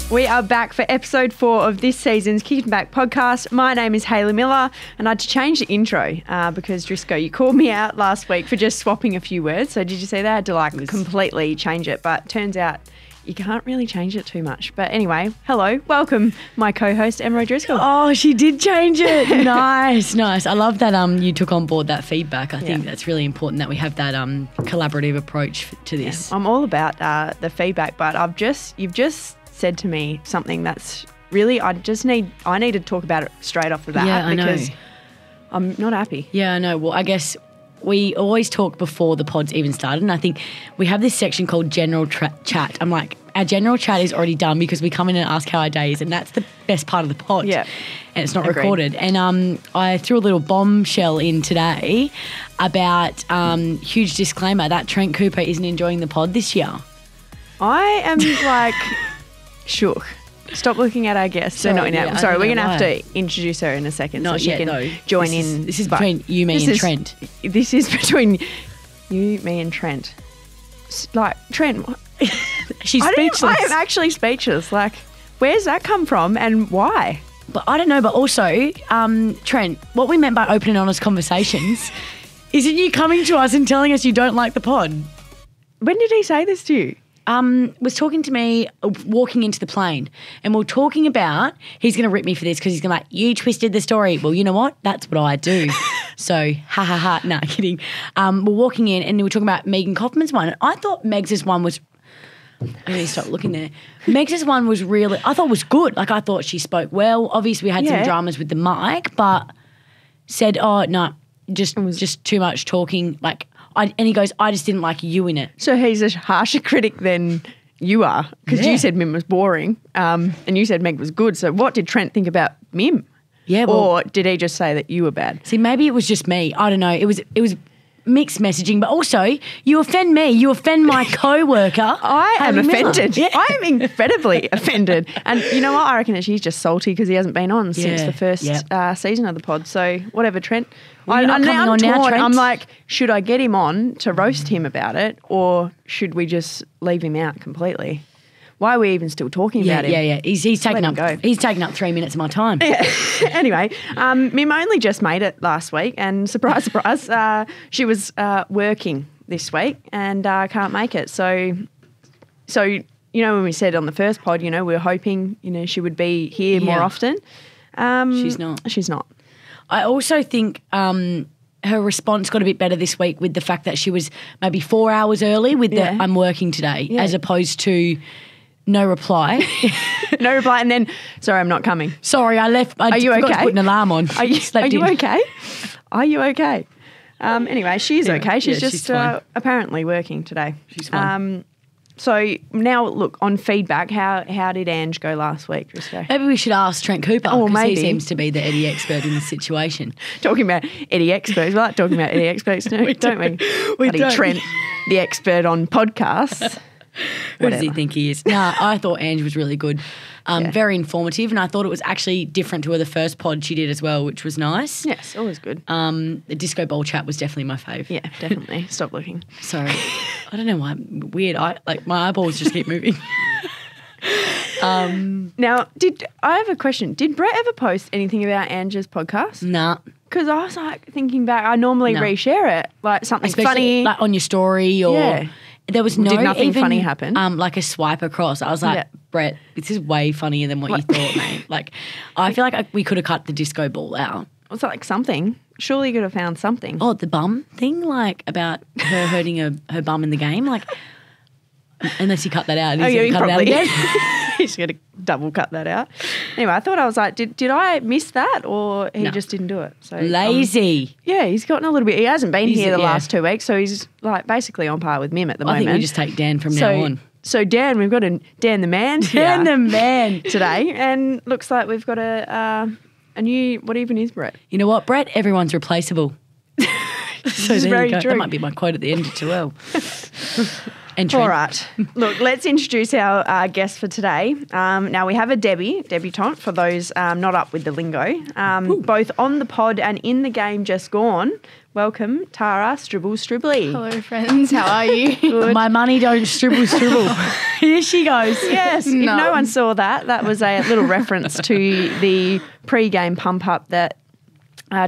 We are back for episode 4 of this season's Kickin Back podcast. My name is Hayley Miller, and I had to change the intro because Driscoll, you called me out last week for just swapping a few words. So did you see that? I had to completely change it, but turns out you can't really change it too much. But anyway, hello, welcome, my co-host Emma Driscoll. Oh, she did change it. Nice. I love that you took on board that feedback. I think that's really important that we have that collaborative approach to this. I'm all about the feedback, but you've just said to me something that's really I need to talk about it straight off the bat because I'm not happy. Yeah, I know. Well, I guess we always talk before the pod's even started, and I think we have this section called general chat. I'm like, our general chat is already done because we come in and ask how our day is, and that's the best part of the pod. Yeah. And it's not recorded. And I threw a little bombshell in today about huge disclaimer that Trent Cooper isn't enjoying the pod this year. I am like shook. Stop looking at our guests. Sorry, we're going to have to introduce her in a second so she can join in. This is between you, me and Trent. This is between you, me and Trent. Like, Trent. She's speechless. I am actually speechless. Like, where's that come from and why? But I don't know. But also, Trent, what we meant by open and honest conversations isn't you coming to us and telling us you don't like the pod. When did he say this to you? Was talking to me walking into the plane, and we're talking about he's going to rip me for this because he's going to like, you twisted the story. Well, you know what? That's what I do. So, no, kidding. We're walking in and we're talking about Megan Kaufman's one. I thought Megs' one was, I need to stop looking there. Megs' one was really, I thought was good. Like I thought she spoke well. Obviously we had some dramas with the mic, but said, oh, no, just too much talking, like, and he goes, I just didn't like you in it. So he's a harsher critic than you are because you said Mim was boring and you said Meg was good. So what did Trent think about Mim? Yeah, or did he just say that you were bad? See, maybe it was just me. I don't know. It was mixed messaging, but also you offend me. You offend my co-worker. I am offended. Yeah. I am incredibly offended. And you know what? I reckon that she's just salty because he hasn't been on since the first season of the pod. So whatever, Trent. I'm torn. Trent? I'm like, should I get him on to roast him about it or should we just leave him out completely? Why are we even still talking about him? Yeah. He's taken up 3 minutes of my time. Yeah. Anyway, Mim only just made it last week and surprise, surprise, she was working this week and can't make it. So, you know, when we said on the first pod, you know, we were hoping, you know, she would be here more often. She's not. I also think her response got a bit better this week with the fact that she was maybe 4 hours early with the I'm working today as opposed to no reply. No reply and then, sorry, I'm not coming. Sorry, I left. Are you okay? To put an alarm on. Are you okay? Are you okay? Anyway, she's okay. She's just apparently working today. She's fine. So now, look, on feedback, how did Ange go last week, Driscoll? Maybe we should ask Trent Cooper because he seems to be the Eddie expert in this situation. Talking about Eddie experts. We like talking about Eddie experts, don't we? We don't. Trent, the expert on podcasts. What does he think he is? No, I thought Ange was really good. Very informative, and I thought it was actually different to the first pod she did as well, which was nice. Yes, always good. The disco ball chat was definitely my fave. Yeah, definitely. Stop looking. Sorry. I don't know why. Weird. My eyeballs just keep moving. Now, I have a question. Did Brett ever post anything about Ange's podcast? Nah. Because I was like thinking back, I normally reshare it, like something funny. Like on your story or... Yeah. There was Did nothing funny happen? Like a swipe across. I was like, Brett, this is way funnier than what you thought, mate. Like, I feel like we could have cut the disco ball out. Was that like something? Surely you could have found something. Oh, the bum thing, like about her hurting her bum in the game, like. Unless you cut that out. He's cut it out again. He's going to double cut that out. Anyway, I was like, did I miss that or he just didn't do it? So lazy. He's gotten a little bit. He hasn't been here the last 2 weeks, so he's like basically on par with Mim at the moment. I think we just take Dan from now on. So Dan, we've got Dan the man. Dan the man today, and looks like we've got a new. What even is Brett? You know what, Brett? Everyone's replaceable. So this is very true. That might be my quote at the end as well. All right. Look, let's introduce our guest for today. Now, we have a debutant, for those not up with the lingo, both on the pod and in the game just gone. Welcome, Tara Stribble. Hello, friends. How are you? Good. My money don't stribble. Here she goes. Yes, if no one saw that, that was a little reference to the pre-game pump-up that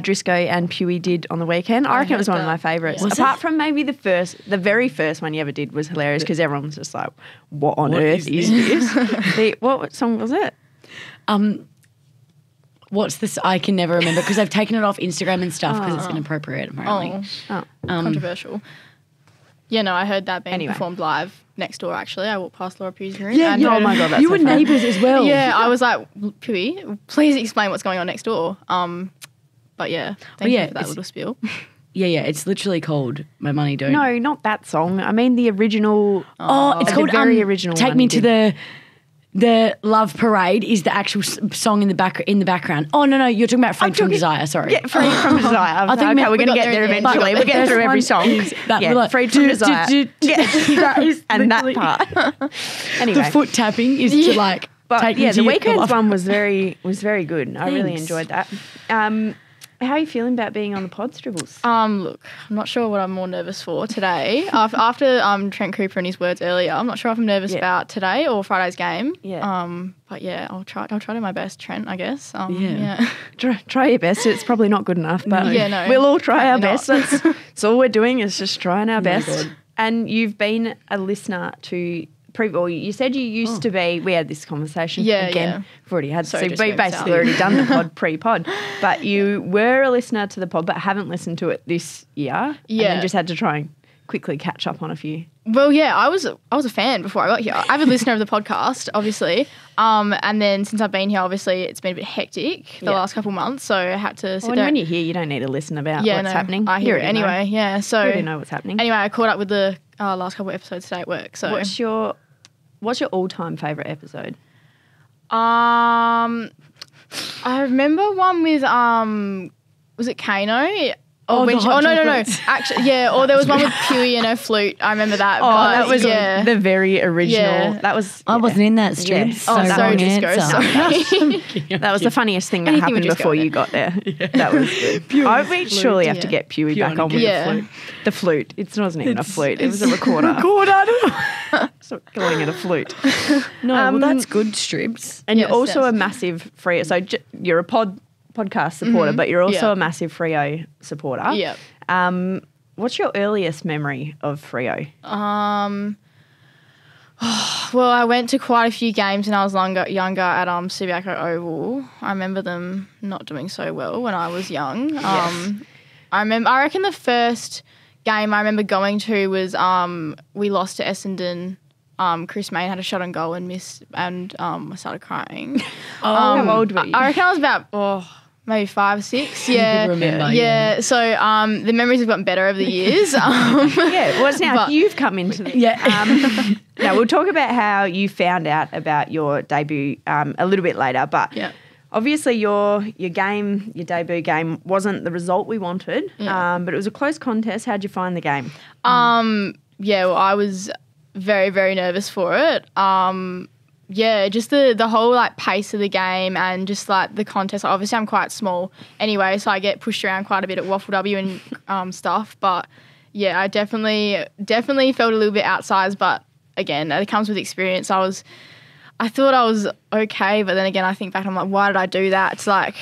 Driscoll and Pewey did on the weekend. I reckon it was one of my favourites. Yeah. Apart from maybe the very first one you ever did was hilarious because everyone was just like, what on earth is this? What song was it? What's this? I can never remember because I've taken it off Instagram and stuff because it's inappropriate apparently. Controversial. Yeah, no, I heard that being performed live next door, actually. I walked past Laura Pew's room. Yeah, oh my God, that's you were neighbours as well. Yeah, I was like, Pewey, please explain what's going on next door. But yeah, thank you for that little spiel. Yeah, it's literally called My Money Don't. No, not that song. I mean the original. It's called the very original Take one Me he to did. the Love Parade is the actual song in the background. Oh no, you're talking about Freed from Desire. Sorry. Yeah, Freed from Desire. I think we're going to get there eventually. We'll get through every song. Freed from Desire. That is and that part. Anyway, the foot tapping is to like. But take yeah, me to the your weekend's love. one was very good. I really Thanks. enjoyed that. How are you feeling about being on the pod, Stribbles? Look, I'm not sure what I'm more nervous for today. After Trent Cooper and his words earlier, I'm not sure if I'm nervous about today or Friday's game. Yeah. But yeah, I'll try to do my best, Trent, I guess. Try your best. It's probably not good enough, but we'll all try our best. That's all we're doing is just trying our best. And you've been a listener to you said you used to be. We had this conversation again. We've already had. So we basically already done the pod pre-pod. But you were a listener to the pod, but haven't listened to it this year. Yeah, and then just had to try and quickly catch up on a few. Well, yeah, I was a fan before I got here. I'm a listener of the podcast, obviously. And then since I've been here, obviously it's been a bit hectic the last couple of months, so I had to sit there. When you're here, you don't need to listen about what's happening. I hear it anyway. Yeah, so you already know what's happening. Anyway, I caught up with the last couple of episodes today at work. So What's your all-time favourite episode? I remember one with was it Kano? No. Actually, yeah. Or there was one with Pewey and her flute. I remember that. That was the very original. Yeah. That was. I wasn't in that strip. Yes. Sorry, Disco. That was the funniest thing that happened before you got there. That was good. We surely have to get Pewey back on with the flute. The flute. It wasn't even a flute. It was a recorder. Stop calling it a flute. No, well, that's good, Stribs. And you're also a massive Freo. So you're a podcast supporter, but you're also a massive Freo supporter. Yeah. What's your earliest memory of Freo? Well, I went to quite a few games when I was younger at Subiaco Oval. I remember them not doing so well when I was young. I reckon the first game I remember going to was we lost to Essendon. Chris Mayne had a shot on goal and missed, and I started crying. How old were you? I reckon I was about maybe 5 or 6. Yeah, remember, yeah. So the memories have gotten better over the years. Well, it's now you've come into the Now we'll talk about how you found out about your debut a little bit later, but obviously your debut game wasn't the result we wanted, but it was a close contest. How'd you find the game? Well, I was very, very nervous for it. Just the whole like pace of the game and just like the contest. Obviously, I'm quite small anyway, so I get pushed around quite a bit at Waffle W and stuff. But yeah, I definitely felt a little bit outsized. But again, it comes with experience. I thought I was okay, but then again, I think back, I'm like, why did I do that? It's like,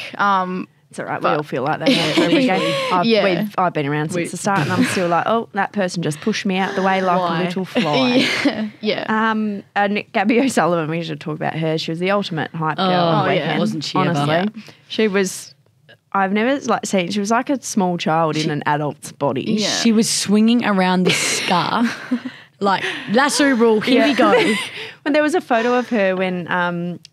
it's all right. We all feel like that every game. I've been around since the start, and I'm still like, oh, that person just pushed me out the way like a little fly. And Gabby OSullivan, we should talk about her. She was the ultimate hype girl on the weekend. Wasn't she? Honestly, ever? She was. I've never seen. She was like a small child in an adult's body. Yeah. She was swinging around this scarf. Like, lasso rule, here we go. When there was a photo of her when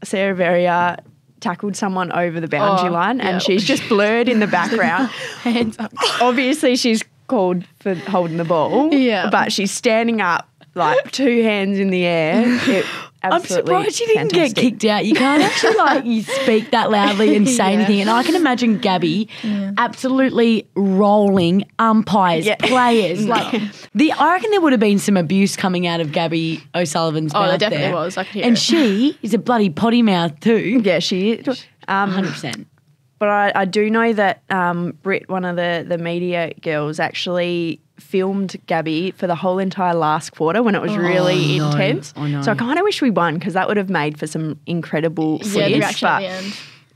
Sarah Verrier tackled someone over the boundary line and she's just blurred in the background. Hands up. Obviously she's called for holding the ball, but she's standing up like 2 hands in the air. I'm surprised she didn't get kicked out. You can't actually you speak that loudly and say anything. And I can imagine Gabby absolutely rolling umpires, players. I reckon there would have been some abuse coming out of Gabby OSullivan's mouth. Oh, there definitely there. was. I could hear and it. she is a bloody potty mouth too. Yeah, she is. 100%. But I do know that Britt, one of the media girls, actually filmed Gabby for the whole entire last quarter when it was really intense. I know. So I kind of wish we won because that would have made for some incredible Yeah, the footage. reaction at the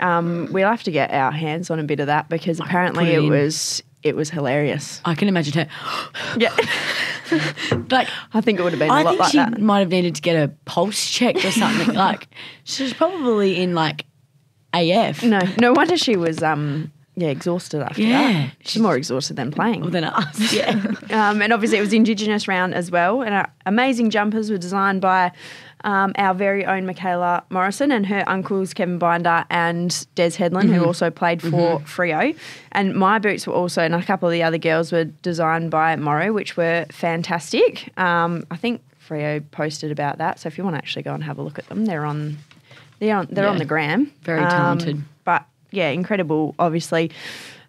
end. We'll have to get our hands on a bit of that because apparently it was hilarious. I can imagine her. Yeah. Like, I think it would have been a I lot think like she that. might have needed to get a pulse checked or something. Like, she's probably in like AF. No wonder she was exhausted after that. She's more exhausted than playing. Than us. Yeah. And obviously it was Indigenous round as well. And our amazing jumpers were designed by our very own Michaela Morrison and her uncles Kevin Binder and Des Headland, who also played for Freo. And my boots were also, and a couple of the other girls were designed by Morrow, which were fantastic. I think Freo posted about that. So if you want to actually go and have a look at them, they're on the gram. Very talented. But yeah, incredible, obviously,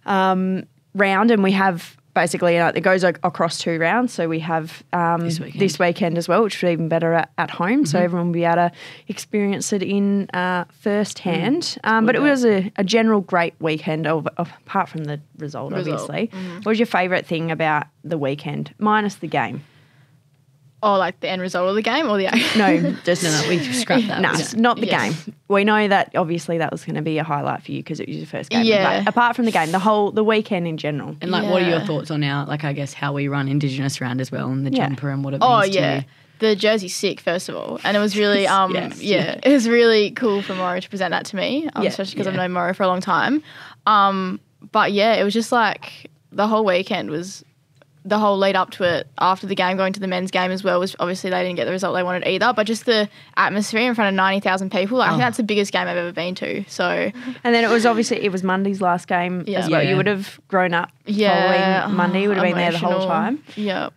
round. And we have basically, it goes across 2 rounds. So we have this weekend as well, which is even better at home. So everyone will be able to experience it in first hand. But it was a general great weekend, apart from the result. Obviously. What was your favourite thing about the weekend, minus the game? Oh, like the end result of the game or the No, just No, we scrapped that. No, not the game. We know that obviously that was going to be a highlight for you because it was your first game. Yeah. But apart from the game, the weekend in general. And like, what are your thoughts on our, like, I guess how we run Indigenous round as well and the jumper and what it means to you? The jersey's sick, first of all, and it was really it was really cool for Morrow to present that to me, especially because I've known Morrow for a long time. But yeah, it was just like the whole weekend was. The whole lead up to it, after the game, going to the men's game as well, was obviously they didn't get the result they wanted either, but just the atmosphere in front of 90,000 people, I think that's the biggest game I've ever been to. So, and then it was Monday's last game as well. You would have grown up following Monday. You would have been there the whole time. Yeah.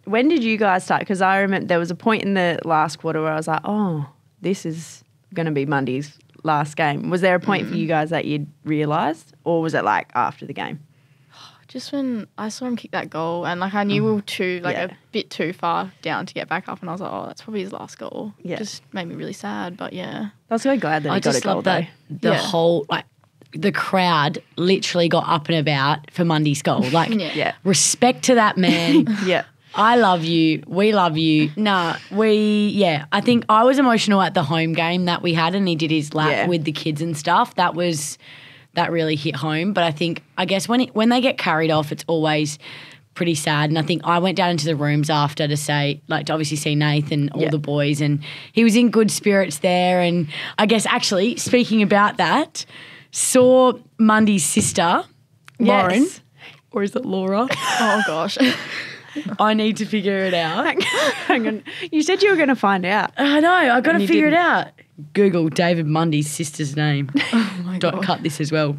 When did you guys start? Because I remember there was a point in the last quarter where I was like, oh, this is going to be Monday's last game. Was there a point for you guys that you'd realised, or was it like after the game? Just when I saw him kick that goal, and like I knew we were a bit too far down to get back up, and I was like, oh, that's probably his last goal. Yeah. Just made me really sad, but yeah. I was really glad that he got a goal though. The whole, like, the crowd literally got up and about for Monday's goal. Like, respect to that man. I love you. We love you. I think I was emotional at the home game that we had, and he did his lap with the kids and stuff. That really hit home. But I guess when they get carried off, it's always pretty sad. And I think I went down into the rooms after to say, like, to obviously see Nathan, all the boys, and he was in good spirits there. And I guess actually, speaking about that, saw Mundy's sister, Lauren, or is it Laura? Oh gosh. I need to figure it out. Hang on. You said you were going to find out. I know. I got to figure it out. Google David Mundy's sister's name. Oh my God. Cut this as well.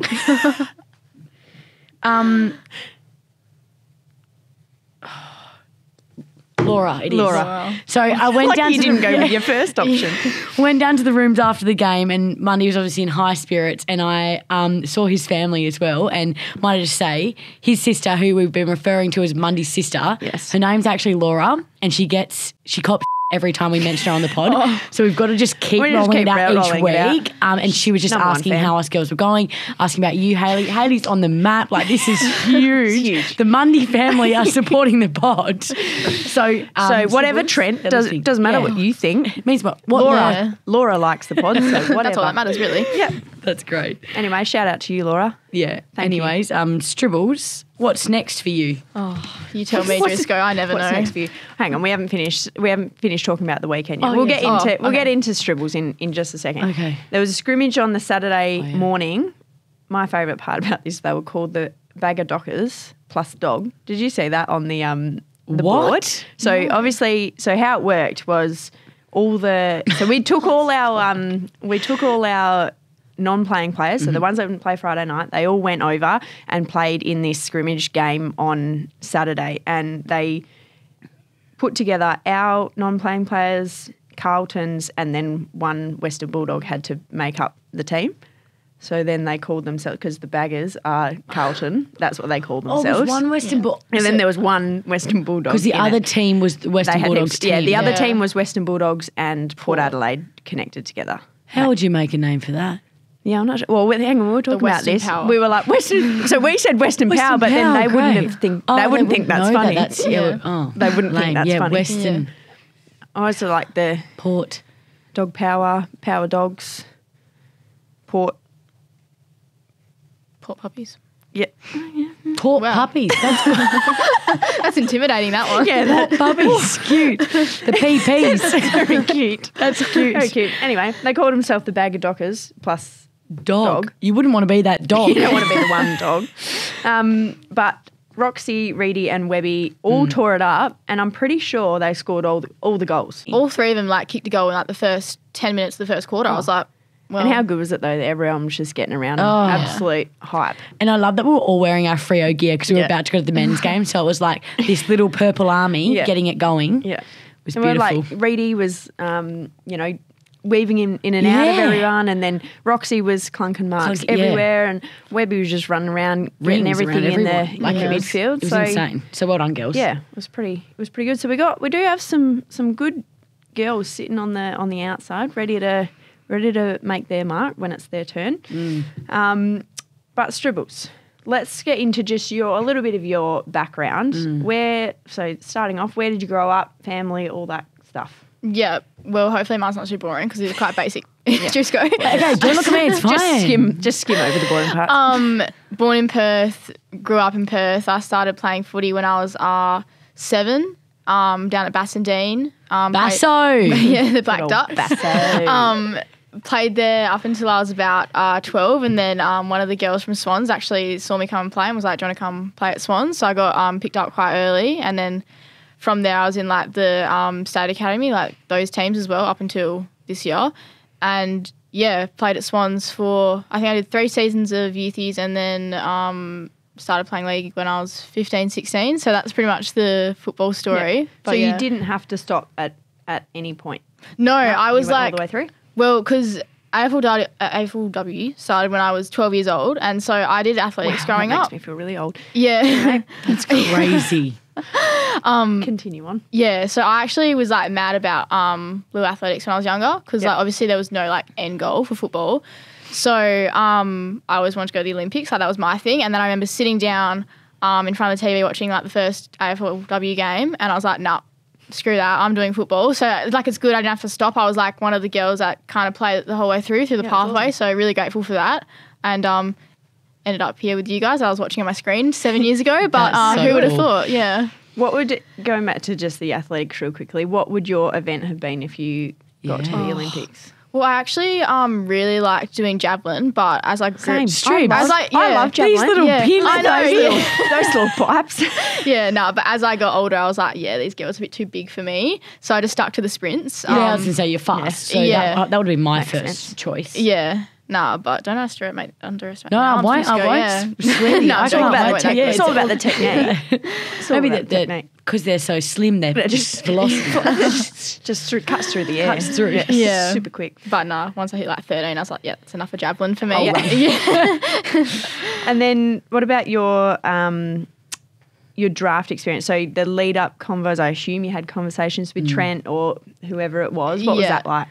Laura, it is. Laura. So I went down you to didn't go with your first option. Went down to the rooms after the game, and Mundy was obviously in high spirits, and I saw his family as well. And might I just say, his sister, who we've been referring to as Mundy's sister, her name's actually Laura, and she cops every time we mention her on the pod. So we've got to just keep rolling it out each week. And she was just asking how us girls were going, asking about you, Hayley. Hayley's on the map. Like, this is huge. The Mundy family are supporting the pod. So whatever, Trent, doesn't matter what you think. It means what Laura likes the pod, so whatever. That's all that matters, really. Yeah. That's great. Anyway, shout out to you, Laura. Yeah. Thank you. Stribbles, what's next for you? Oh, you tell me, Driscoll. I never know. What's next for you? Hang on, we haven't finished talking about the weekend yet. Oh, we'll yes. get into Stribbles in just a second. Okay. There was a scrimmage on the Saturday morning. My favourite part about this, they were called the Bagger Dockers plus dog. Did you see that on the board? So obviously, how it worked was we took all our non-playing players, so the ones that didn't play Friday night, they all went over and played in this scrimmage game on Saturday, and they put together our non-playing players, Carlton's, and then one Western Bulldog had to make up the team. So then they called themselves, because the Baggers are Carlton, that's what they called themselves. Oh, there's one Western Bulldog. And then there was one Western Bulldog. Because the other team was the Western Bulldogs team. Yeah, the other team was Western Bulldogs and Port Adelaide connected together. How would you make a name for that? Yeah, I'm not sure. Well, hang on, we were talking about Western this. Power. We were like Western. So we said Western Power, but then they wouldn't have think. Oh, they wouldn't think that's know funny. That's, They wouldn't think that's funny. Western I also like the Port. Dog Power, Power Dogs, Port. Puppies. Yeah. Port Wow. puppies. That's That's intimidating, that one. Yeah, that puppies. Cute. The PPs. very cute. That's cute. Very cute. Anyway, they called himself the Bag of Dockers plus Dog. You wouldn't want to be that dog. you don't want to be the one dog. But Roxy, Reedy and Webby all tore it up, and I'm pretty sure they scored all the goals. All three of them like kicked a goal in like the first 10 minutes of the first quarter. I was like, well, And how good was it though that everyone was just getting around them? Oh. Absolute hype. And I love that we were all wearing our Freo gear because we were Yeah. about to go to the men's game. So it was like this little purple army Yeah. getting it going. Yeah. It was And we're beautiful. like, Reedy was, weaving in and out of Yeah. everyone, and then Roxy was clunking marks Clunk, yeah. everywhere, and Webby was just running around getting Rings everything around in the everyone. Like, it was- midfield. It was so insane. So well done, girls. yeah, it was pretty good. So we do have some good girls sitting on the outside, ready to make their mark when it's their turn. But Stribbles, let's get into just a little bit of your background. Starting off, where did you grow up, family, all that stuff? yeah. Well, hopefully mine's not too boring because it's quite basic. Just go. Okay, don't look at me. It's fine. Just skim over the boring parts. Born in Perth, grew up in Perth. I started playing footy when I was 7, down at Bassendean. Basso. Yeah, the Black Good old Ducks. Basso. Played there up until I was about 12, and then one of the girls from Swans actually saw me come and play and was like, do you want to come play at Swans? So I got picked up quite early, and then from there I was in like the state academy, like those teams as well up until this year. And yeah, played at Swans for, I think I did 3 seasons of youthies, and then started playing league when I was 15, 16. So that's pretty much the football story. Yeah. But So yeah. you didn't have to stop at any point. No, I was You went like, all the way through. well, because AFLW started when I was 12 years old, and so I did athletics growing that up. makes me feel really old. Yeah. That's crazy. Continue on. Yeah, so I actually was like mad about little athletics when I was younger because like obviously there was no like end goal for football. So I always wanted to go to the Olympics, like that was my thing. And then I remember sitting down in front of the TV watching like the first AFLW game, and I was like, nah, screw that, I'm doing football. So like it's good I didn't have to stop. I was like one of the girls that kind of played the whole way through the pathway. Awesome. So really grateful for that. And ended up here with you guys. I was watching on my screen 7 years ago, but That's so who would have cool. thought? Yeah. Going back to just the athletics real quickly, what would your event have been if you got to the Yeah. Olympics? Well, I actually really liked doing javelin, but as I grew, Same. I was like, yeah, I love javelin. These little yeah, pins. I know, Those little pipes. yeah, no. But as I got older, I was like, yeah, these girls are a bit too big for me, so I just stuck to the sprints. Yeah, I was going to say you're fast. So Yeah. that would have been my Makes first sense. choice. Yeah. Nah, but don't underestimate. No, I my won't. arms. I Yeah. won't. Sweetie, No, I it's don't all know about what the to- technique. It's all about the technique. It's all Maybe about the technique. because they're so slim, they're just velocity. Just cuts through the air. Cuts through. Yeah, Yeah. super quick. But nah, once I hit like 13, I was like, yeah, it's enough of javelin for me. Oh, wow. Yeah. And then what about your draft experience? So the lead up convos, I assume you had conversations with Trent or whoever it was. What was Yeah. that like?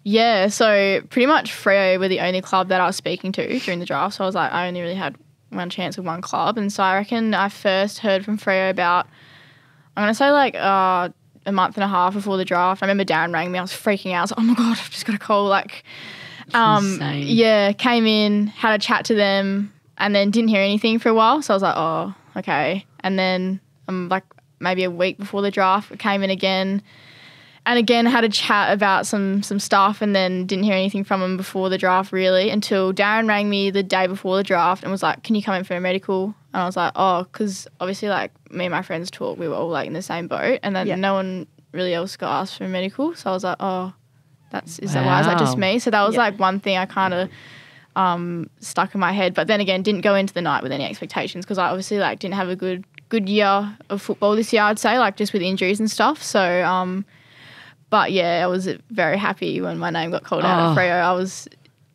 Yeah, so pretty much Freo were the only club that I was speaking to during the draft. So I was like, I only really had one chance with one club. And so I reckon I first heard from Freo about, I'm going to say like a month and a half before the draft. I remember Darren rang me. I was freaking out. I was like, oh my God, I've just got a call. Like, insane. yeah, came in, had a chat to them, and then didn't hear anything for a while. So I was like, oh, okay. And then like maybe a week before the draft, I came in again. And again, had a chat about some stuff, and then didn't hear anything from him before the draft really until Darren rang me the day before the draft and was like, can you come in for a medical? And I was like, oh, because obviously like me and my friends talk, we were all like in the same boat, and then no one really else got asked for a medical. So I was like, oh, is that why? Is that just Wow. me? So that was like one thing I kind of stuck in my head. But then again, didn't go into the night with any expectations because I obviously like didn't have a good year of football this year, I'd say, like just with injuries and stuff. So but yeah, I was very happy when my name got called out at Freo.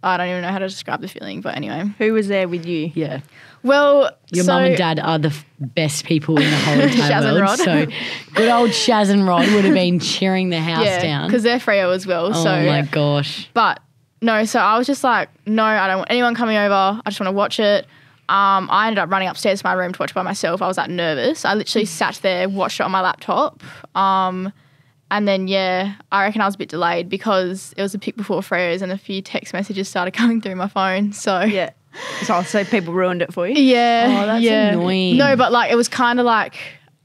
I don't even know how to describe the feeling, but anyway. Who was there with you? Yeah. Well, Your mum and dad are the best people in the whole entire Shaz and world. Rod. So good old Shaz and Rod would have been cheering the house yeah, down. because they're Freo as well. Oh so my gosh. But No, so I was just like, no, I don't want anyone coming over. I just want to watch it. I ended up running upstairs to my room to watch it by myself. I was that nervous. I literally sat there, watched it on my laptop. And then, I reckon I was a bit delayed because it was a pick before Freo's and a few text messages started coming through my phone. So, Yeah. So people ruined it for you? Yeah. Oh, that's annoying. No, but like it was kind of like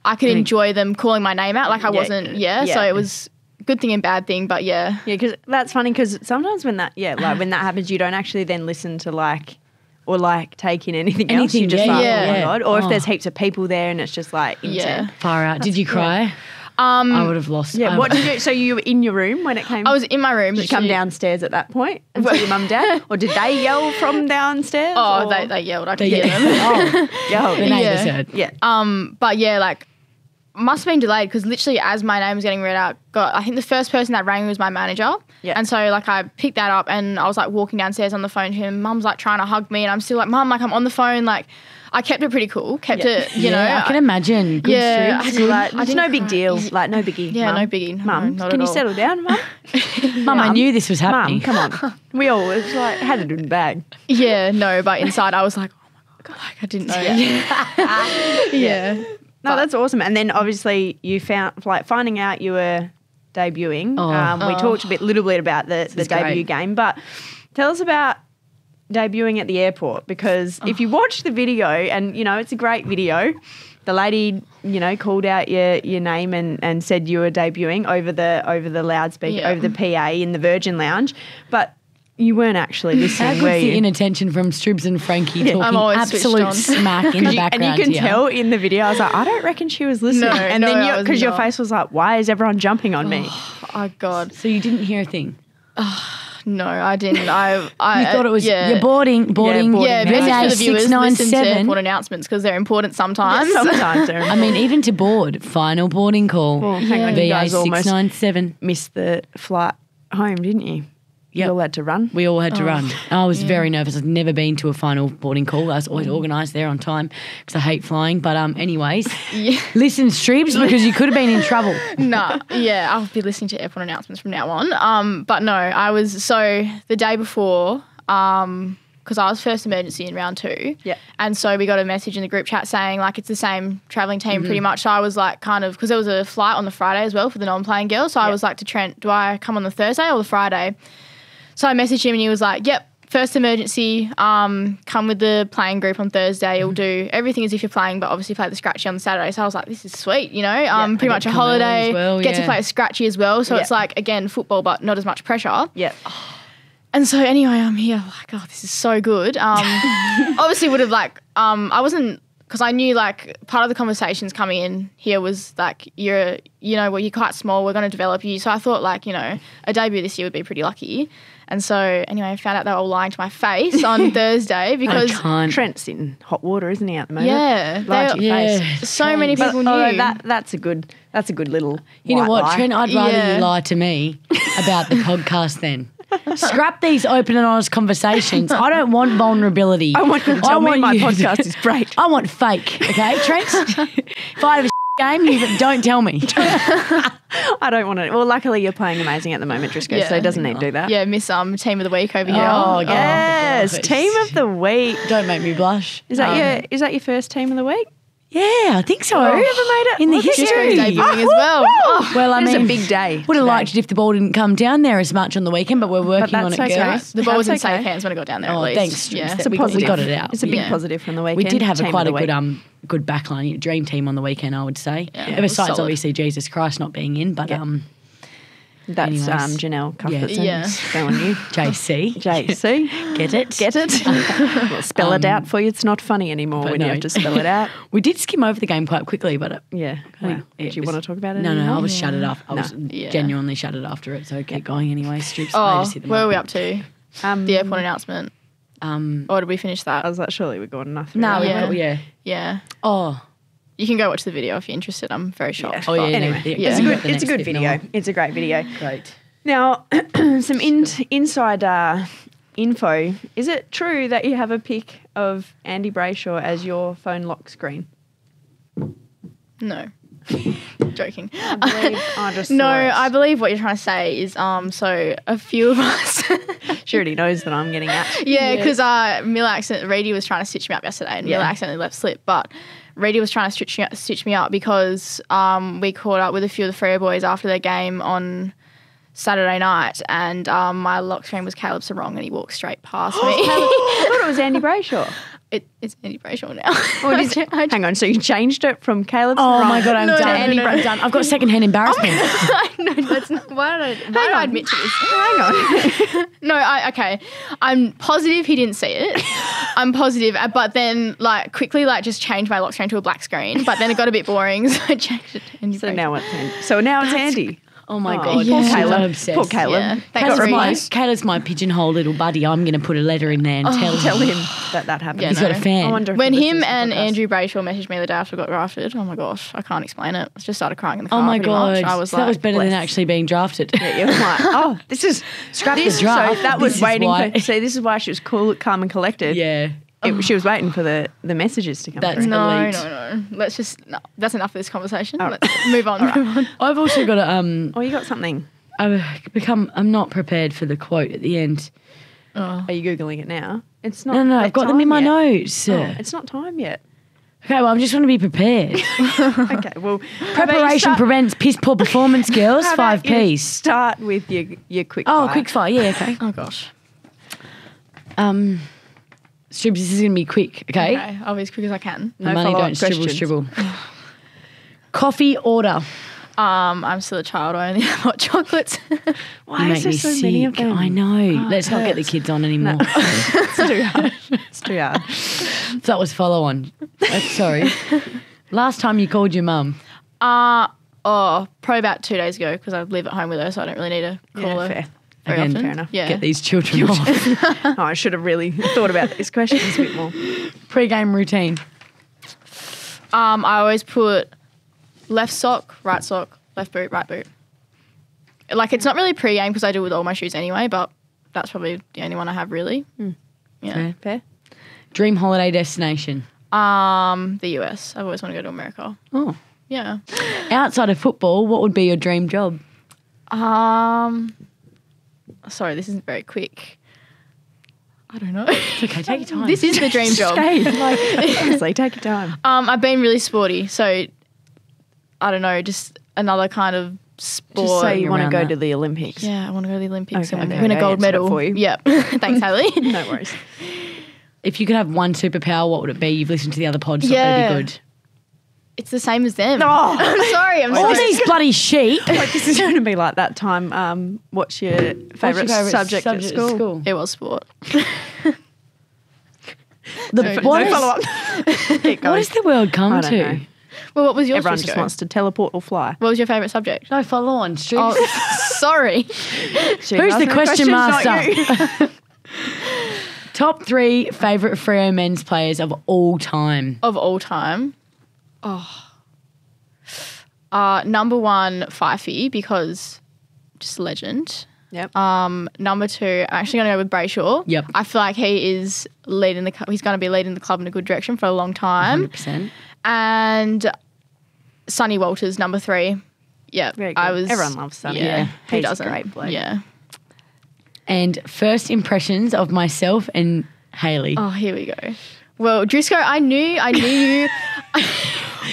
I could enjoy them calling my name out. Like I wasn't, so it was a good thing and bad thing, but yeah. Yeah, because that's funny because sometimes when that, when that happens, you don't actually then listen to take in anything else. You're just like, oh my God. Or if there's heaps of people there and it's just like insane. Far out. Did you cry? I would have lost. Yeah, what did you? So you were in your room when it came? I was in my room. Did you come downstairs at that point and see your mum and dad, or did they yell from downstairs? Oh, they yelled. I could hear them. The neighbours heard. Yeah. But yeah, like must have been delayed because literally as my name was getting read out, I think the first person that rang was my manager. Yeah. And so like I picked that up and I was like walking downstairs on the phone to him. Mum's like trying to hug me and I'm still like, Mum, like I'm on the phone. Like I kept it pretty cool. Kept it, you know. I can imagine. Good Stribbs. It's no big deal. Like no biggie. Yeah, Mum. no biggie. Mum, not can at you all. settle down, Mum? Mum, I knew this was happening. Mum, come on. We all was like had it in the bag. Yeah, no, but inside I was like, oh my God, like I didn't know. Yeah. No, that's awesome. And then obviously you found finding out you were debuting. We talked a little bit about the debut game, but tell us about debuting at the airport because if you watch the video and it's a great video, the lady called out your name and said you were debuting over the loudspeaker over the PA in the Virgin Lounge, but you weren't actually listening. How good's the inattention from Stribbs and Frankie talking I'm always absolute smack in the background? And you can tell in the video, I was like, I don't reckon she was listening. And then because your face was like, why is everyone jumping on me? Oh God. So you didn't hear a thing? No, I didn't. I you thought it was you're boarding. Yeah, message for the viewers, listen to 697. airport announcements because they're important sometimes. Sometimes they're I mean, even to board, final boarding call. Well, hang on, you guys almost 697. missed the flight home, didn't you? You all had to run. We all had to run. I was very nervous. I've never been to a final boarding call. I was always organised there on time because I hate flying. But anyways, listen, Stribbs, because you could have been in trouble. No, I'll be listening to airport announcements from now on. But no, I was the day before. Because I was first emergency in round 2. Yeah. And so we got a message in the group chat saying like it's the same travelling team pretty much. So I was like because there was a flight on the Friday as well for the non-playing girls. So I was like to Trent, do I come on the Thursday or the Friday? So I messaged him and he was like, yep, first emergency, come with the playing group on Thursday. You'll do everything as if you're playing, but obviously play the scratchy on the Saturday. So I was like, this is sweet, pretty much a holiday, get to play a scratchy as well. So it's like, again, football, but not as much pressure. Yeah. And so anyway, I'm here like, oh, this is so good. Obviously would have I wasn't, because I knew like part of the conversations coming in here was like, you're quite small, we're going to develop you. So I thought like, a debut this year would be pretty lucky. And so anyway, I found out they were all lying to my face on Thursday because Trent's in hot water, isn't he, at the moment? Yeah. Lied to your face. So many people knew. That's a good little You know what, lie. Trent, I'd rather you lie to me about the podcast then. Scrap these open and honest conversations. I don't want vulnerability. I want you to tell me my podcast is great. I want fake, okay, Trent? If I have a game, you don't tell me. I don't want to. Well, luckily you're playing amazing at the moment, Driscoll, so he doesn't need to do that. Yeah, miss team of the week over here. Oh, yes. gosh. Team of the week. Don't make me blush. Is that your first team of the week? Yeah, I think so. Whoever made it in the Driscoll's history. debuting as well. Oh, Well, I It's mean, a big day. Would have today. liked it if the ball didn't come down there as much on the weekend, but we're working on it, that's okay. girls. the ball was in That's okay. safe hands when it got down there Oh, at least. thanks. Yeah. It's It's a we positive. got it out. It's a big Yeah. positive from the weekend. We did have Team quite of a the good week. good backline, dream team on the weekend, I would say. Yeah, it was Besides, solid. obviously, Jesus Christ not being in, but That's anyways. Janelle Cuthbertson. Yeah. Go on you. JC. JC. Get it? Get it? Well, spell it out for you. It's not funny anymore but when you no. have to spell it out. We did skim over the game quite quickly, but Yeah. it Do you was- want to talk about it No, anymore? I was shattered off. I was Yeah. genuinely shattered after it, so keep going anyway. Strips. Oh, where are we up to? Um, The airport announcement. Or did we finish that? I was like, surely we've got enough. No, Yeah. yeah. Yeah. Oh, You can go watch the video if you're interested. I'm very shocked. Oh, yeah, but- no, Anyway, yeah. it's a You good, got the it's a next good bit, video. Noah. It's a great video. Great. Now, some inside info. Is it true that you have a pic of Andy Brayshaw as your phone lock screen? No. Joking. I just No, thought- I believe what you're trying to say is so a few of us. She already knows that I'm getting at. Yeah, because Reedy was trying to stitch me up yesterday, and Mila accidentally left slip. But Reedy was trying to stitch me up because we caught up with a few of the Freo boys after their game on Saturday night, and my lock screen was Caleb Sarong, and he walked straight past me. I thought it was Andy Brayshaw. It's Andy Brayshaw now. Hang on, so you changed it from Caleb Oh Sarong my God, I'm No, done. no, Andy, no, no. I'm done. I've got secondhand embarrassment. No, that's not. Why did I admit to this? Hang on. No, okay. I'm positive he didn't see it. I'm positive, but then quickly just changed my lock screen to a black screen. But then it got a bit boring, so I changed it to Andy. So now it's Andy. So now it's Andy. Oh my Oh, God. poor Yeah. Caleb. Obsessed. Poor Caleb. Yeah. Got Thanks, replaced. Caleb's my pigeonhole little buddy. I'm going to put a letter in there and Tell him that happened. Yeah, He's got a fan. I wonder if When he him listens to the and podcast. Andrew Brayshaw messaged me the day after I got drafted, oh my gosh, I can't explain it. I just started crying in the car. Oh my pretty God. much. I was So that was better than bless. actually being drafted. Yeah, you're like, oh, this is Scrap the this. draft. So that This was is waiting why- for. See, this is why she was cool, calm, and collected. Yeah. She was waiting for the messages to come That's through. No, elite. no. Let's just that's enough of this conversation. Oh. Let's move on. Move on. I've also got a Oh, you got something. I'm not prepared for the quote at the end. Are you googling it now? It's not. No, I've got them in my time yet. notes. Oh, it's not time yet. Okay, well, I'm just want to be prepared. Okay, well, Preparation prevents piss poor performance, girls. How about 5 you Ps. Start with your quick. Oh, fire. quick fire. Yeah, okay. Oh gosh. Stribs, this is going to be quick, okay? Okay, I'll be as quick as I can. No Money follow-up don't stribble, questions. stribble. Coffee order. I'm still a child. I only have hot chocolates. Why You is make there me so sick. many of them? I know. Oh, Let's it not get the hurts. kids on anymore. It's too hard. It's too hard. That was follow on. Sorry. Last time you called your mum. Probably about 2 days ago because I live at home with her, so I don't really need to call her Fair. very Again, often. fair enough. Yeah. Get these children off. Oh, I should have really thought about these questions a bit more. Pre-game routine. I always put left sock, left boot, right boot. It's not really pre-game because I do it with all my shoes anyway, but that's probably the only one I have really. Yeah. Fair. Fair. Dream holiday destination. The US. I've always wanted to go to America. Oh. Yeah. Outside of football, what would be your dream job? Sorry, this isn't very quick. I don't know. It's okay, take your time. This is the dream job. Honestly, take your time. I've been really sporty, so I don't know, just another kind of sport. Just say you want to around go that. to the Olympics. Yeah, I want to go to the Olympics Okay, and okay, win a I gold answered it medal. for you. Yep. Thanks, Haley. No worries. If you could have one superpower, what would it be? You've listened to the other pods, so Yeah. it'd be good. It's the same as them. Oh. I'm sorry. I'm All sorry. these bloody sheep. Like, this is going to be like that time. What's your favourite subject at school? It was sport. The, No what, is, follow up. Keep going. what does the world come I don't to? know. Well, what was yours? Everyone Frisco? just wants to teleport or fly. What was your favourite subject? No, follow on. Stribs. Oh, sorry. Who's the question master? Top 3 favourite Freo men's players of all time. Of all time. Number 1, Fifey, because just legend. Yep. Number 2, I'm actually going to go with Brayshaw. Yep. I feel like he is leading he's going to be leading the club in a good direction for a long time. 100%. And Sonny Walters, number 3. Yeah, Very good. Everyone loves Sonny. Yeah, He's who a doesn't? great bloke. Yeah. And first impressions of myself and Haley. Oh, here we go. Well, Driscoll, I knew you.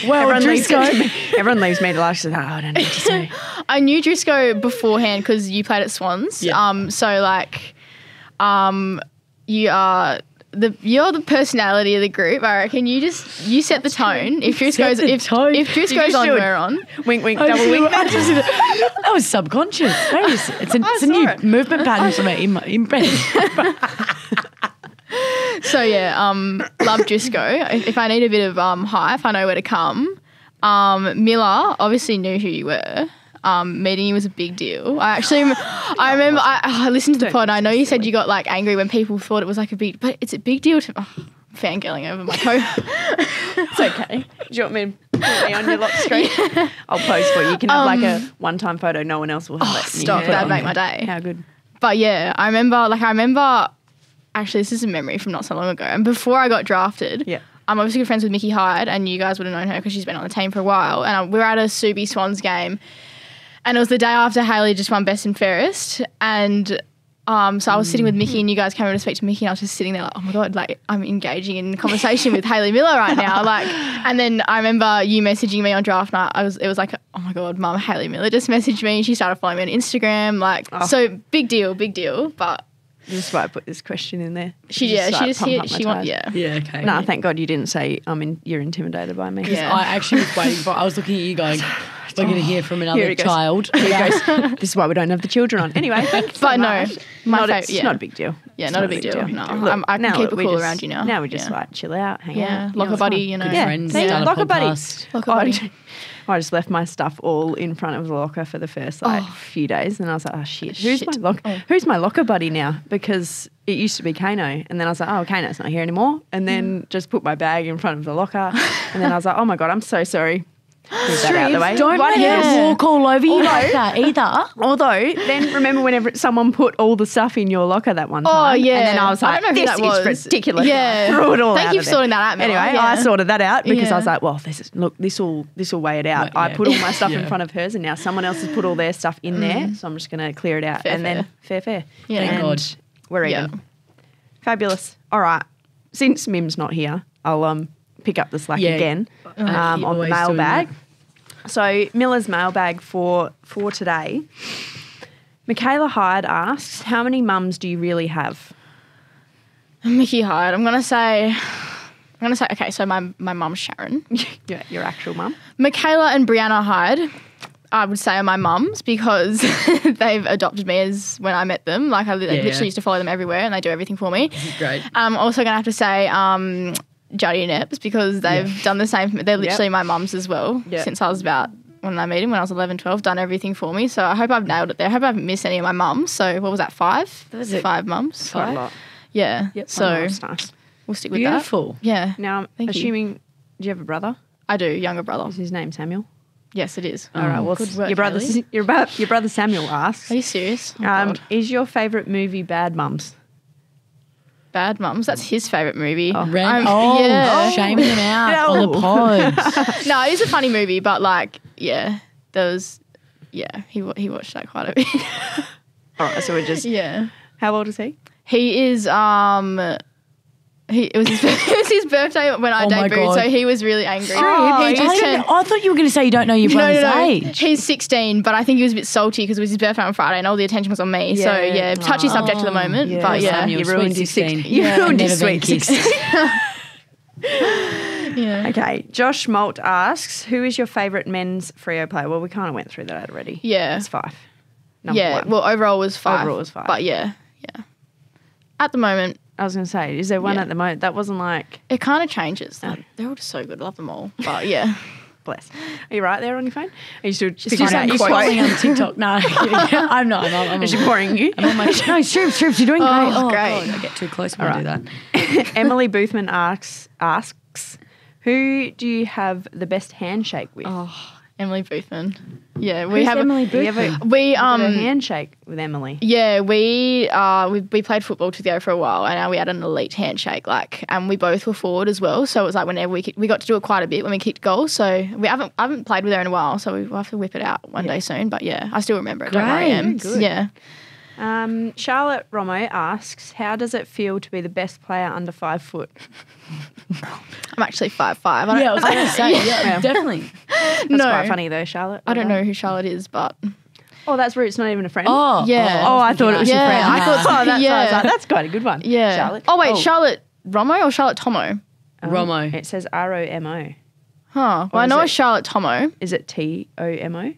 well, Everyone leaves me to last. Says, I don't need to say. I knew Driscoll beforehand because you played at Swans. Yeah. You're the personality of the group. I reckon you set the tone. If Driscoll's if Driscoll's on, should. we're on. Wink, wink, double wink. That was subconscious. It's a new saw it. movement pattern for me in brain. So yeah, love Driscoll. If I need a bit of hype, I know where to come. Miller obviously knew who you were. Meeting you was a big deal. I remember I listened to the pod. I know you said you got angry when people thought it was a big, but it's a big deal to. Oh, I'm fangirling over my co. It's okay. Do you want me to put me on your lock screen? I'll post for you. You can have a one-time photo. No one else will have it. Stop, You can put it that'd on make there. my day. How good. But yeah, I remember. Actually, this is a memory from not so long ago. And before I got drafted, Yeah. I'm obviously good friends with Mickey Hyde, and you guys would have known her because she's been on the team for a while. And we were at a Subi Swans game, and it was the day after Hayley just won Best and Fairest, and so I was sitting with Mickey, and you guys came over to speak to Mickey, and I was just sitting there like, oh my God, like I'm engaging in conversation with Hayley Miller right now. Like, and then I remember you messaging me on draft night. It was like, oh my God, Mum, Hayley Miller just messaged me. She started following me on Instagram. Like, so big deal. But This is why I put this question in there. she wants, Yeah, okay. No, thank God you didn't say you're intimidated by me. Yeah. I actually was waiting for. I was looking at you going, we're going to hear from Here another he goes. child. Here he goes. This is why we don't have the children on. Anyway, thanks so But no, much. it's Not a big deal. Yeah, It's not a big deal. No, Look, I can keep it we cool just- around you now. Now we just like chill out, hang Yeah, out. lock a it's buddy, fine. you know. Good Yeah, friends, see, start a lock a buddy. podcast. Lock a buddy. I just left my stuff all in front of the locker for the first few days, and I was like, "Oh shit, who's my locker buddy now?" Because it used to be Kano, and then I was like, "Oh, Kano's not here anymore," and then just put my bag in front of the locker, and then I was like, "Oh my God, I'm so sorry." Move that out of the way. Don't let her walk all over you like that either. Although, then remember whenever someone put all the stuff in your locker that one Oh, time? yeah. And then I was I like, don't know who this that was. is ridiculous. Yeah. Threw it all Thank out you of for there. sorting that out, Mel. Anyway, Yeah. I sorted that out because I was Yeah. like, well, this will weigh it out. Well, I yeah. put all my stuff in Yeah. front of hers, and now someone else has put all their stuff in there, so I'm just going to clear it out. Fair, Then fair. Yeah. Thank And God. we're even. Yeah. Fabulous. All right. Since Mim's not here, I'll pick up the slack Yeah. again You're on the always doing mailbag. that. So Miller's mailbag for today. Michaela Hyde asks, how many mums do you really have? Mickey Hyde. I'm gonna say. Okay, so my mum's Sharon. Your actual mum? Michaela and Brianna Hyde, I would say are my mums because they've adopted me as when I met them. Like I literally used to follow them everywhere, and they do everything for me. Great. I'm also gonna have to say Juddy and Epps because they've done the same for me. They're literally my mums as well since I was about, when I met him, when I was 11, 12, done everything for me. So I hope I've nailed it there. I hope I haven't missed any of my mums. So what was that, 5? That was it. 5 mums. Quite a lot. Yeah. Yep. So That's nice. we'll stick with Beautiful. that. Yeah. Now, I'm Thank you. assuming, do you have a brother? I do, younger brother. Is his name Samuel? Yes, it is. All right. Well, Good work, your brother, Hayley. your brother Samuel asks, Are you serious? Oh, God. is your favourite movie Bad Mums? Bad Mums. That's his favourite movie. Yeah. Shaming them out on the pod. No, it is a funny movie, but like, yeah, there was, he watched that quite a bit. All right. So we're just, Yeah. how old is he? He is, it was his birthday when I Oh my debuted, God. so he was really angry. I, He just turned, I thought you were going to say you don't know your brother's age. He's 16, but I think he was a bit salty because it was his birthday on Friday and all the attention was on me. So, Yeah. touchy subject at the moment, but yeah. Samuel, You ruined sweet his 16. 16. You ruined his Never been sweet kissed. 16. Yeah. Okay. Josh Malt asks, who is your favourite men's Freo player? Well, we kind of went through that already. Yeah. It's 5. Number Yeah, 1. well, overall was 5. Overall was 5. But yeah. At the moment, I was going to say, is there one Yeah. at the moment? That wasn't like, it kind of changes. They're all just so good. I love them all. But yeah. bless. Are you right there on your phone? Are you still Just picking out your scrolling quote? on TikTok. No, I'm kidding. I'm not. I'm Is she boring you? I'm on my, no, Strips, you're doing great. Oh, Oh, great. God, I get too close when I do that. Emily Boothman asks, who do you have the best handshake with? Oh, Emily Boothman. Yeah, we Who's have Emily Do you have Boothman? we a handshake with Emily? yeah, we played football together for a while, and we had an elite handshake, and we both were forward as well. So it was like whenever we got to do it quite a bit when we kicked goals. So I haven't played with her in a while, so we'll have to whip it out one day soon. But yeah, I still remember it. Don't worry, Great. Em. Good. Yeah. Charlotte Romo asks, how does it feel to be the best player under 5 foot? I'm actually 5'5". Yeah, I was going to say, yeah, definitely. That's No. quite funny though, Charlotte. I don't know who Charlotte is, but Oh, that's rude. It's not even a friend. Oh, Yeah. Oh, I thought it was your Yeah, friend. I thought so. Oh, that's, Yeah. I was like, that's quite a good one. yeah. Charlotte. Oh wait, Charlotte Romo or Charlotte Tomo? Romo. It says ROMO. Huh. Or Well, I is know it- a Charlotte Tomo. Is it TOMO?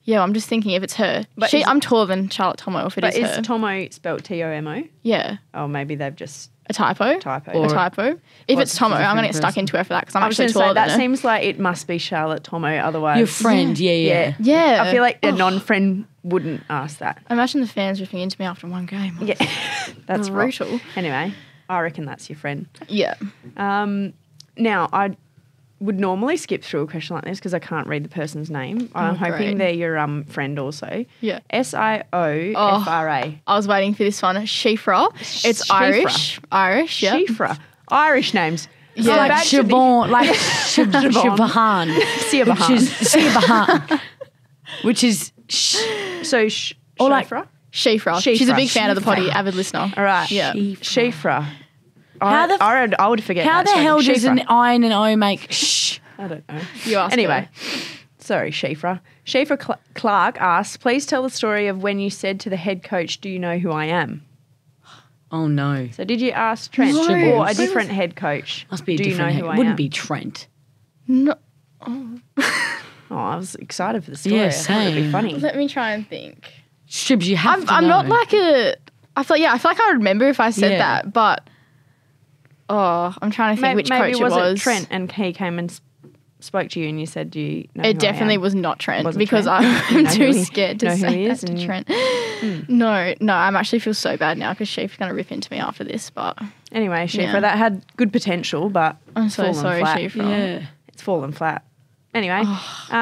Yeah, I'm just thinking if it's her. But is- I'm taller than Charlotte Tomo if it But is is her. Tomo spelled TOMO? Yeah. Oh, maybe they've just A typo? typoed. A typo? If What's it's Tomo, a I'm going to different get stuck person? into her for that because I'm I was actually going to say, taller that than her. seems like it must be Charlotte Tomo, otherwise. Your friend, yeah. Yeah. I feel like a non-friend wouldn't ask that. Imagine the fans ripping into me after one game. Yeah, that's rough. brutal. Anyway, I reckon that's your friend. Yeah. Now, I would normally skip through a question like this because I can't read the person's name. I'm hoping great. they're your friend also. Yeah. SIOFRA. I was waiting for this one. Shifra. It's Shifra. Irish. Irish, yeah. Shifra. Irish names. Yeah, like back to the- Siobhan, like Siobhan, which is So Or like- Shafra? Shifra. She's a Shifra. big fan of the potty, avid listener. All right. Yeah. Shafra. How the- I would forget how that. the hell does Shafra. an I and an O make shh? I don't know. You asked Anyway, her. sorry, Shafra. Shafra Clark asks, please tell the story of when you said to the head coach, do you know who I am? Oh no, So did you ask Trent No. or a different head coach? must be a do different. you know who I Wouldn't am? be Trent. No. Oh, I was excited for the story. Yeah, I thought it'd be same. funny. Let me try and think. Stribs, you have to I'm know. not like a. I feel like I would remember if I said Yeah. that, but I'm trying to think which Maybe coach was it was. Trent and he came and spoke to you and you said, do you know who It I definitely am? was not Trent Wasn't because Trent? You I'm know who too he- scared to know who say he that is to and- Trent. No, I'm actually feel so bad now because Sheaf's going to rip into me after this, but Anyway, Shafra, Yeah. that had good potential, but I'm it's so fallen sorry, flat. Sheaf. Yeah. It's fallen flat. Anyway,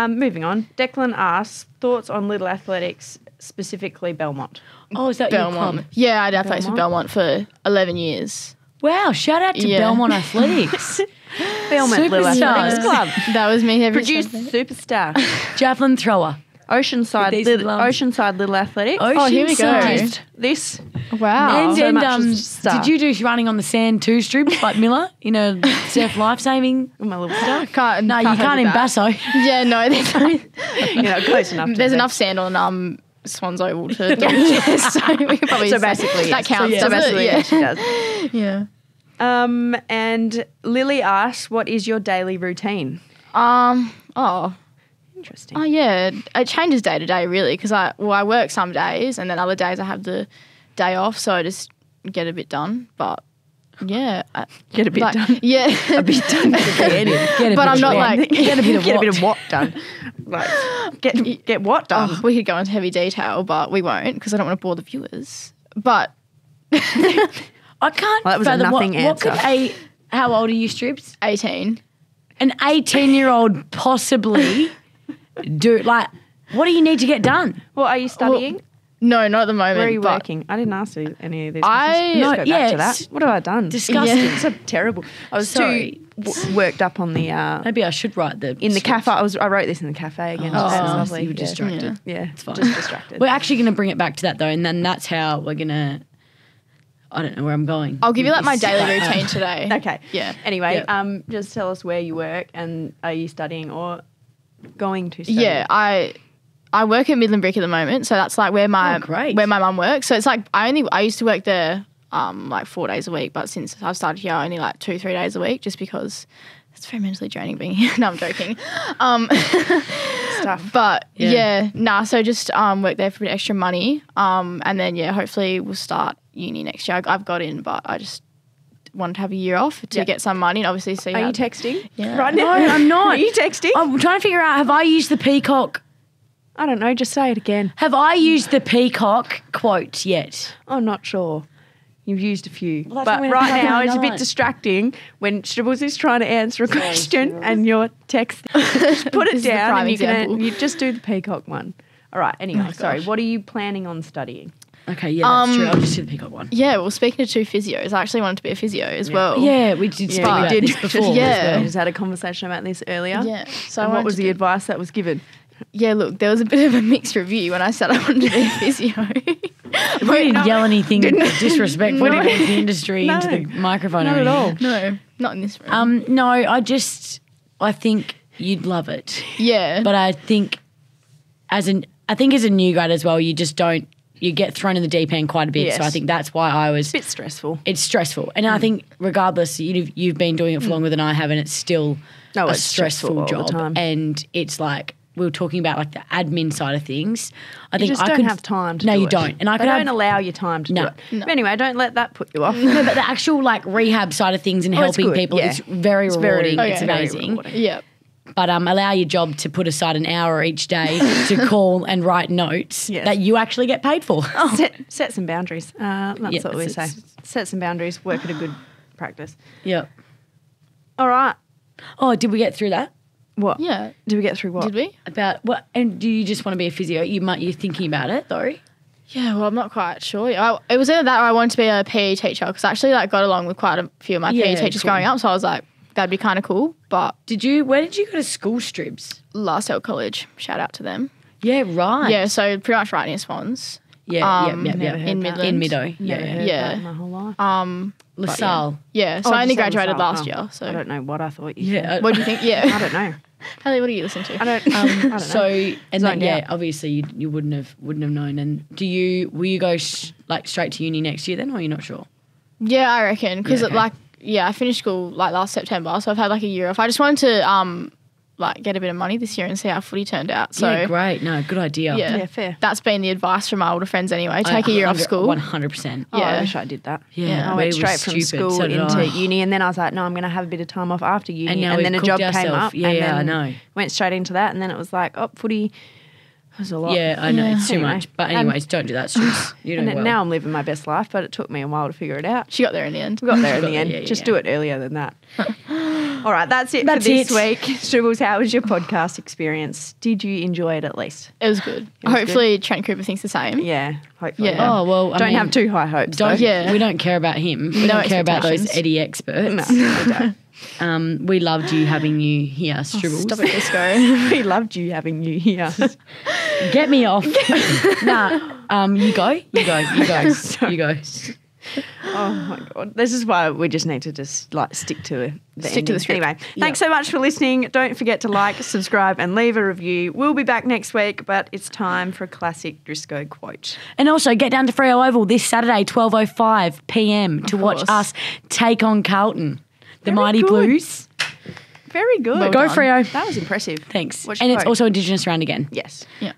moving on. Declan asks, thoughts on Little Athletics, specifically Belmont. Oh, is that your Belmont. club? Yeah, I did athletics with Belmont for 11 years. Wow! Shout out to Yeah. Belmont Athletics, Belmont Little Superstars. Athletics Club. That was me every Produced superstar. javelin thrower. Oceanside With these Little, lumps. Oceanside Little Athletics. Oh, here we go. Oceanside. Produced this. Wow. And, so and much as star. did you do running on the sand too, Stribs, like Miller? You know, surf life saving. My little star. No, you can't in Basso. Yeah, no, You know, close enough. to there's that. enough sand on Swans Oval to do so we can probably So say basically, that yes. counts. So doesn't basically, it? yes, she does. Yeah. And Lily asks, what is your daily routine? Oh Interesting. yeah. It changes day to day really because I work some days and then other days I have the day off, so I just get a bit done. But yeah, Get a bit done. Yeah, A bit done. Get Get a But bit I'm of not what? like- get a bit of Get a what? bit of what done? Like, get what done? Oh, we could go into heavy detail, but we won't because I don't want to bore the viewers. But I can't. Well, that was a fathom nothing what could answer. how old are you, Stribs? 18. An 18-year-old possibly do like. What do you need to get done? Well, are you studying? No, not at the moment. Where are you but working? I didn't ask you any of these I- questions. Let's go No, back to yes. that. What have I done? Disgusting. Yeah. So terrible. I was Sorry. too worked up on the Maybe I should write the in the cafe. I wrote this in the cafe again. Oh, That was nice. lovely. You were Yeah. distracted. Yeah, It's fine. just distracted. We're actually going to bring it back to that though, and then that's how we're going to. I don't know where I'm going. I'll give you with like my this. daily routine today. Okay. Yeah. Anyway, Yeah. just tell us where you work and are you studying or going to study? Yeah, I work at Midland Brick at the moment, so that's like where my great. mum works. So it's like I used to work there like 4 days a week, but since I've started here, only like 2-3 days a week, just because it's very mentally draining being here. No, I'm joking. Stuff. But Yeah. so just work there for a bit extra money, and then hopefully we'll start uni next year. I've got in, but I just wanted to have a year off to get some money and obviously see. Are how- you texting? Yeah. Right No, now? I'm not. Are you texting? I'm trying to figure out. Have I used the peacock? I don't know. Just say it again. Have I used the peacock quote yet? I'm not sure. You've used a few. Well, that's but what we're right gonna now have it's a another bit one. distracting when Stribbles is trying to answer a question and you're texting. Just put it This is the down prime and example. you just do the peacock one. All right. Anyway, sorry. What are you planning on studying? Okay, yeah, that's true. I'll just do the peacock one. Yeah, well, speaking of two physios, I actually wanted to be a physio as well. Yeah, we did speak about this before. Yeah. as well. We just had a conversation about this earlier. Yeah. So I And what wanted was to the advice that was given? Yeah, look, there was a bit of a mixed review when I said I wanted to be a physio. We didn't yell anything disrespectful No. towards the industry into the No, microphone. not or at all. anything. No, not in this room. No, I think you'd love it, Yeah. but I think as a new grad as well, you just don't. You get thrown in the deep end quite a bit. Yes. So I think that's why I was. A bit stressful. It's stressful, and I think regardless, you've been doing it for longer than I have, and it's still No, a it's stressful stressful all the job. time. And it's like we were talking about like the admin side of things. I You think just I don't could have time to No, do you it. don't. And I They could don't have, allow you time to No. do it. But anyway, don't let that put you off. no, but the actual like rehab side of things and Oh, it's helping good, people yeah. is very It's rewarding. very- it's okay. Very amazing. rewarding. yeah. But allow your job to put aside an hour each day to call and write notes Yes. that you actually get paid for. Set some boundaries. That's what we say. Set some boundaries. Work at a good practice. Yeah. All right. Oh, did we get through that? What? Yeah. Did we get through what? Did we? About what? And do you just want to be a physio? You're thinking about it, though. Yeah, well, I'm not quite sure. It was either that or I wanted to be a PE teacher because I actually like got along with quite a few of my Yeah, PE teachers cool. growing up. So I was like, that'd be kind of cool. But Where did you go to school, Stribs? La Salle College, shout out to them. Yeah, right. Yeah, so pretty much right near Swans. Yeah, never heard in that. Midland. In Middo. Never Yeah. heard Yeah. that my whole life. La Salle. Yeah, so Oh, I only just on graduated the side. last Oh, year. So I don't know what I thought you said. Yeah. what do you think? Yeah. I don't know. Haley, what do you listen to? I don't know. So and then Zoned out. obviously you wouldn't have known. And will you go straight to uni next year then, or are you not sure? Yeah, I reckon because Yeah, okay. I finished school like last September, so I've had like a year off. I just wanted to get a bit of money this year and see how footy turned out. So yeah, great. No, good idea. yeah, Yeah, fair. That's been the advice from my older friends anyway. Take a year off school. 100%. Oh, I Yeah. wish I did that. Yeah, I we went were straight from stupid, school so did into I. uni, and then I was like, no, I'm going to have a bit of time off after uni. And now then a we've job cooked came ourselves. up. Yeah, and yeah, I then know. Went straight into that, and then it was like, oh, footy was a lot. Yeah, I know. Yeah. It's too Anyway. much. But anyways, don't do that, Strips. You And know well. now I'm living my best life, but it took me a while to figure it out. She got there in the end. We got there in Got the there, end. yeah, Just yeah. do it earlier than that. All right, that's it That's for this it. week. Stribbles, how was your podcast experience? Did you enjoy it at least? It was good. was Hopefully Trent Cooper thinks the same. Yeah, hopefully. Yeah. Oh, well, I Don't mean, have too high hopes. Don't, though. Yeah. We don't care about him. We No don't care about those expectations. Eddie experts. No, I don't. We loved you having you here, Stribbles. Stop it, Disco. We loved you having you here. Get me off. Nah, you go. You go. You go. You go. Oh my god! This is why we just need to just stick to the Stick to the ending. script. Anyway, thanks so much for listening. Don't forget to like, subscribe, and leave a review. We'll be back next week, but it's time for a classic Driscoll quote. And also get down to Freo Oval this Saturday, 12:05 p.m. to watch course. us take on Carlton, the Very Mighty good. Blues. Very good. Well Go done. Freo. That was impressive. Thanks. What's your And it's quote? also Indigenous round again. Yes. Yeah.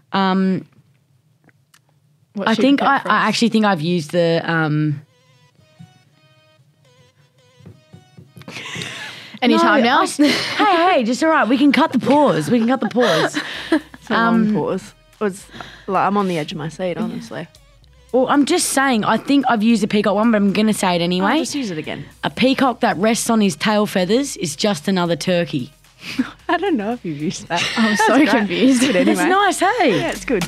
What's I your think quote I for us? actually think I've used the Anytime No, now. hey, just all right. We can cut the pause. We can cut the pause. It's a long pause. It was like I'm on the edge of my seat, honestly. Well, I'm just saying, I think I've used a peacock one, but I'm going to say it I'll anyway. just use it again. A peacock that rests on his tail feathers is just another turkey. I don't know if you've used that. I'm so That's great. confused. Good anyway. It's nice, hey? Yeah, it's good.